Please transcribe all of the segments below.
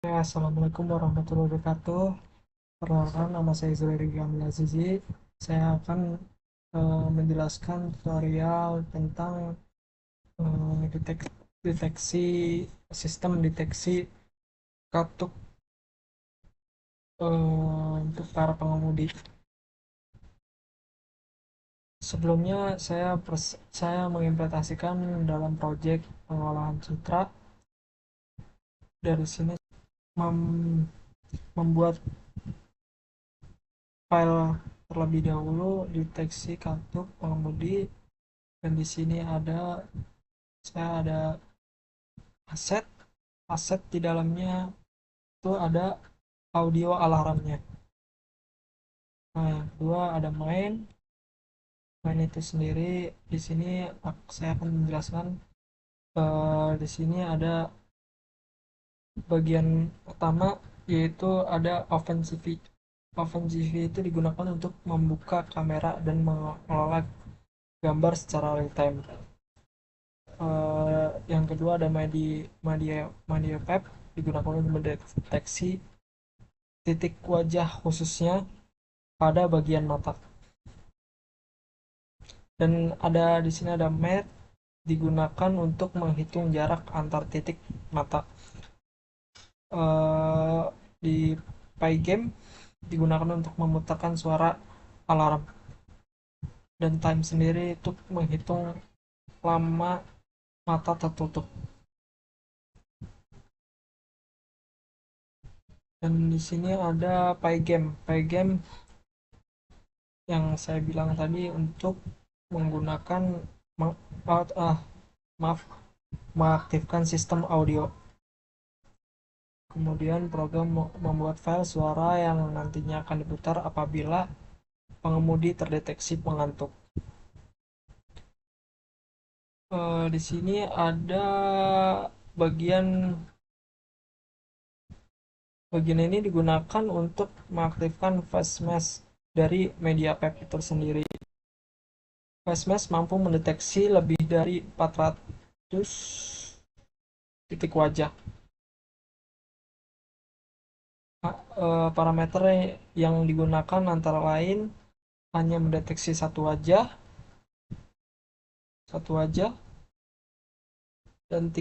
Assalamualaikum warahmatullahi wabarakatuh. Perkenalkan, nama saya Zuhairi Kamil Azizi. Saya akan menjelaskan tutorial tentang deteksi sistem deteksi katup untuk para pengemudi. Sebelumnya saya mengimplementasikan dalam proyek pengolahan citra. Dari sini mem- membuat file terlebih dahulu deteksi katup pengemudi, dan di sini saya ada aset aset di dalamnya itu ada audio alarmnya. Nah, yang kedua ada main itu sendiri. Di sini saya akan menjelaskan, di sini ada bagian pertama, yaitu ada OpenCV. OpenCV itu digunakan untuk membuka kamera dan mengelola gambar secara real time. Yang kedua ada media web, digunakan untuk mendeteksi titik wajah khususnya pada bagian mata. Dan di sini ada mat, digunakan untuk menghitung jarak antar titik mata. Eh, di Pygame digunakan untuk memutarkan suara alarm, dan time sendiri untuk menghitung lama mata tertutup. Dan di sini ada Pygame. Pygame yang saya bilang tadi untuk menggunakan maaf mengaktifkan sistem audio. Kemudian program membuat file suara yang nantinya akan diputar apabila pengemudi terdeteksi mengantuk. Di sini ada bagian bagian ini digunakan untuk mengaktifkan face mesh dari media web itu sendiri. Face mesh mampu mendeteksi lebih dari 400 titik wajah. Parameter yang digunakan antara lain hanya mendeteksi satu wajah, dan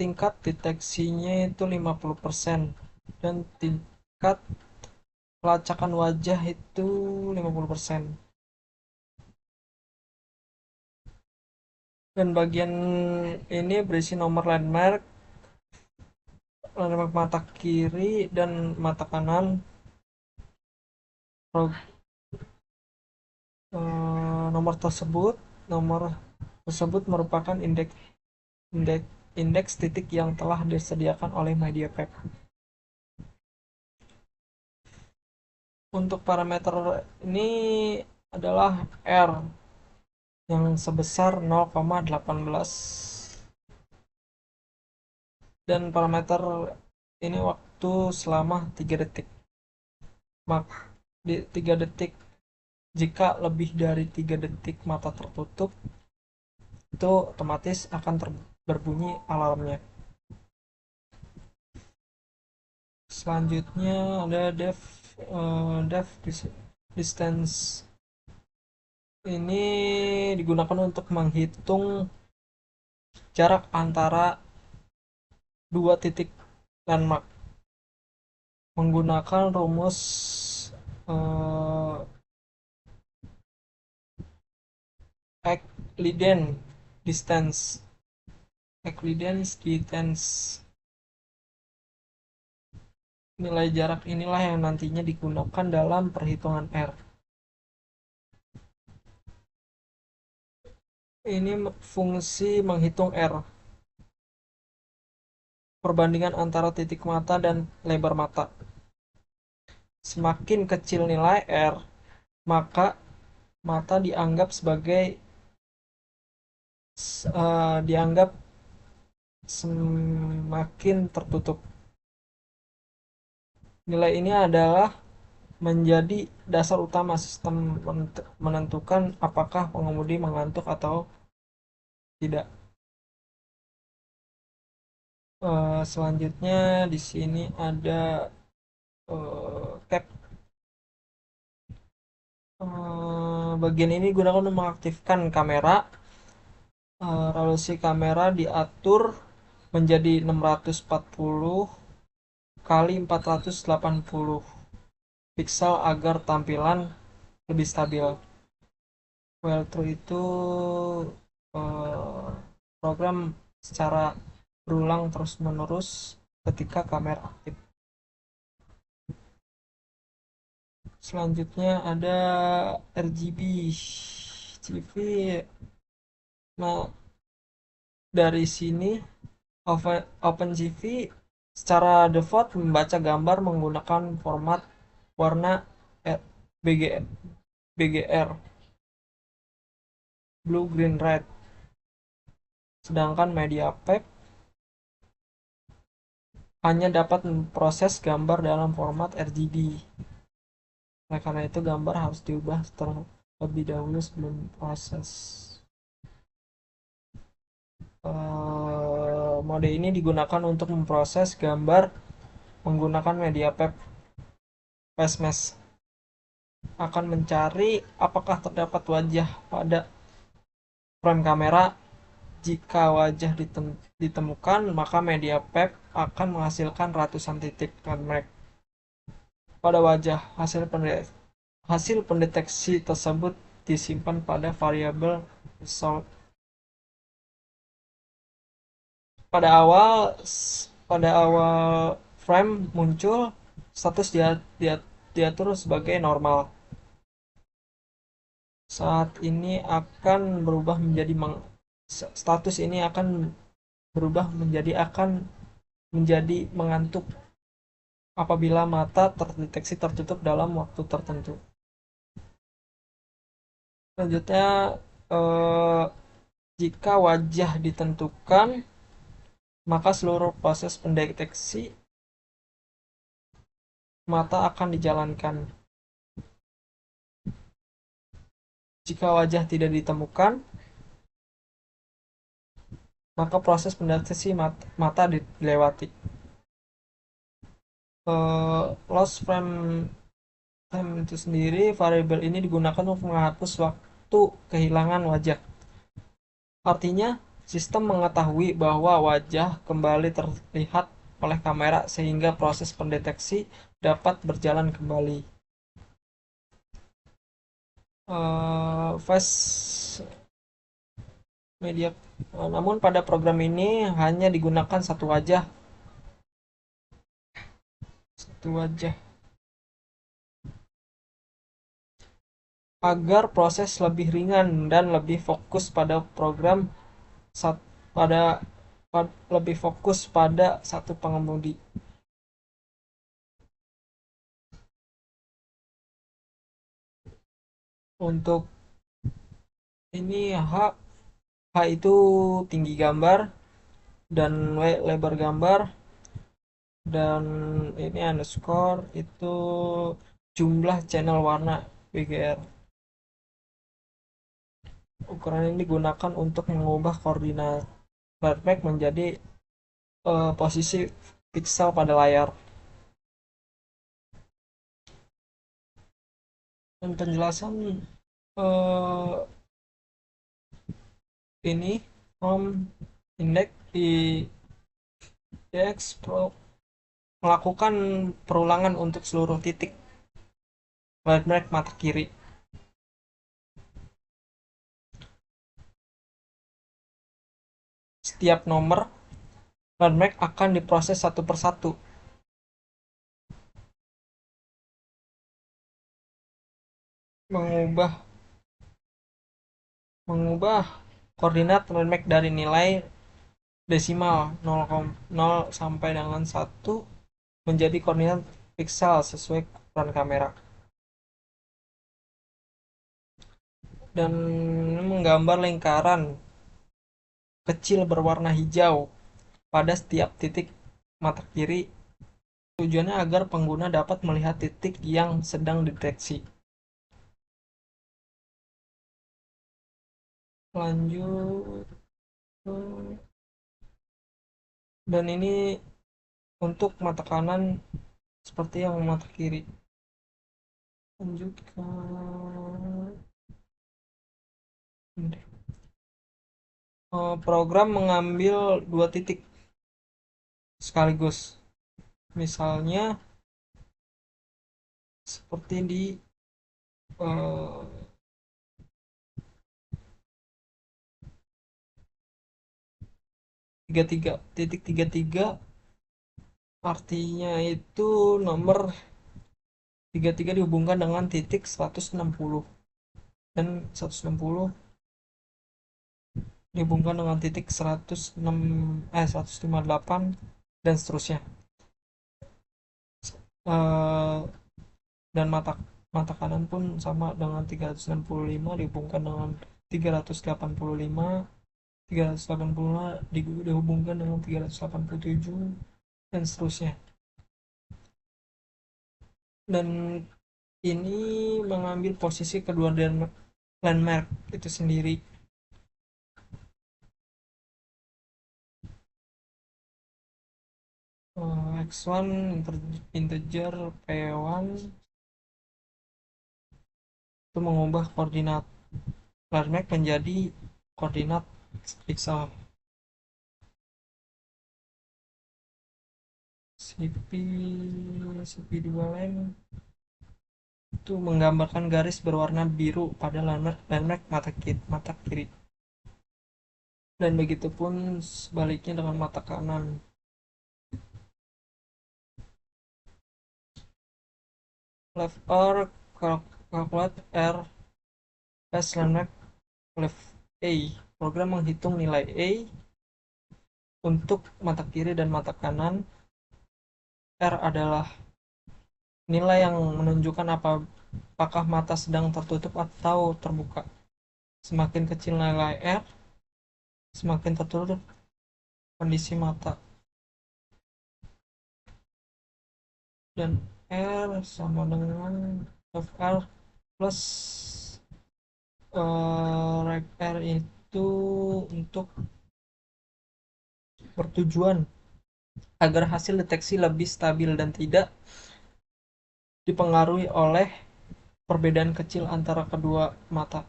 tingkat deteksinya itu 50%, dan tingkat pelacakan wajah itu 50%. Dan bagian ini berisi nomor landmark mata kiri dan mata kanan. Nomor tersebut merupakan indeks indeks titik yang telah disediakan oleh media web. Untuk parameter ini adalah R yang sebesar 0,18, dan parameter ini waktu selama 3 detik. Di 3 detik, jika lebih dari 3 detik mata tertutup, itu otomatis akan berbunyi alarmnya. Selanjutnya ada depth distance. Ini digunakan untuk menghitung jarak antara dua titik landmark menggunakan rumus uh, Euclidean distance. Nilai jarak inilah yang nantinya digunakan dalam perhitungan R. Ini fungsi menghitung R, perbandingan antara titik mata dan lebar mata. Semakin kecil nilai R, maka mata dianggap semakin tertutup. Nilai ini adalah menjadi dasar utama sistem menentukan apakah pengemudi mengantuk atau tidak. Selanjutnya di sini ada cap. Bagian ini digunakan untuk mengaktifkan kamera. Resolusi kamera diatur menjadi 640 kali 480 piksel agar tampilan lebih stabil. Well-through itu program secara berulang terus-menerus ketika kamera aktif. Selanjutnya ada RGB CV. Nah, dari sini OpenCV secara default membaca gambar menggunakan format warna BGR, blue green red. Sedangkan MediaPack hanya dapat memproses gambar dalam format RGB. Nah, karena itu gambar harus diubah terlebih dahulu sebelum proses. Mode ini digunakan untuk memproses gambar menggunakan MediaPack Face Mesh. Akan mencari apakah terdapat wajah pada frame kamera. Jika wajah ditemukan, maka MediaPack akan menghasilkan ratusan titik landmark pada wajah. Hasil pendeteksi tersebut disimpan pada variabel result. Pada awal pada awal frame muncul, status diatur sebagai normal. Saat ini akan berubah menjadi status ini akan berubah menjadi mengantuk apabila mata terdeteksi tertutup dalam waktu tertentu. Selanjutnya, eh, jika wajah ditentukan, maka seluruh proses pendeteksi mata akan dijalankan. Jika wajah tidak ditemukan, maka proses pendeteksi mata dilewati. Loss frame time itu sendiri, variabel ini digunakan untuk menghapus waktu kehilangan wajah. Artinya, sistem mengetahui bahwa wajah kembali terlihat oleh kamera sehingga proses pendeteksi dapat berjalan kembali. Face media, namun pada program ini hanya digunakan satu wajah. Agar proses lebih ringan dan lebih fokus pada program pada lebih fokus pada satu pengemudi. Untuk ini H itu tinggi gambar dan W lebar gambar, dan ini underscore itu jumlah channel warna BGR. Ukuran ini digunakan untuk mengubah koordinat backpack menjadi posisi pixel pada layar. Dan penjelasan ini index di DX Pro melakukan perulangan untuk seluruh titik landmark mata kiri. Setiap nomor landmark akan diproses satu persatu. Mengubah koordinat landmark dari nilai desimal 0 sampai dengan 1 menjadi koordinat piksel sesuai ukuran kamera. Dan menggambar lingkaran kecil berwarna hijau pada setiap titik mata kiri. Tujuannya agar pengguna dapat melihat titik yang sedang dideteksi. Lanjut, Dan ini untuk mata kanan seperti yang mata kiri. Lanjutkan. Program mengambil dua titik sekaligus. Misalnya seperti di eh, tiga tiga titik tiga tiga, artinya itu nomor 33 dihubungkan dengan titik 160, dan 160 dihubungkan dengan titik 158 dan seterusnya. Eh, dan mata mata kanan pun sama dengan 365 dihubungkan dengan 385, 385 dihubungkan dengan 387 dan seterusnya. Dan ini mengambil posisi kedua landmark itu sendiri. X1 integer P1 itu mengubah koordinat landmark menjadi koordinat pixel. CP2 line itu menggambarkan garis berwarna biru pada landmark mata kiri. Dan begitu pun sebaliknya dengan mata kanan. Left or calculate R as landmark left A. Program menghitung nilai A untuk mata kiri dan mata kanan. R adalah nilai yang menunjukkan apakah mata sedang tertutup atau terbuka. Semakin kecil nilai R, semakin tertutup kondisi mata. Dan R sama dengan R plus reg R itu untuk bertujuan agar hasil deteksi lebih stabil dan tidak dipengaruhi oleh perbedaan kecil antara kedua mata.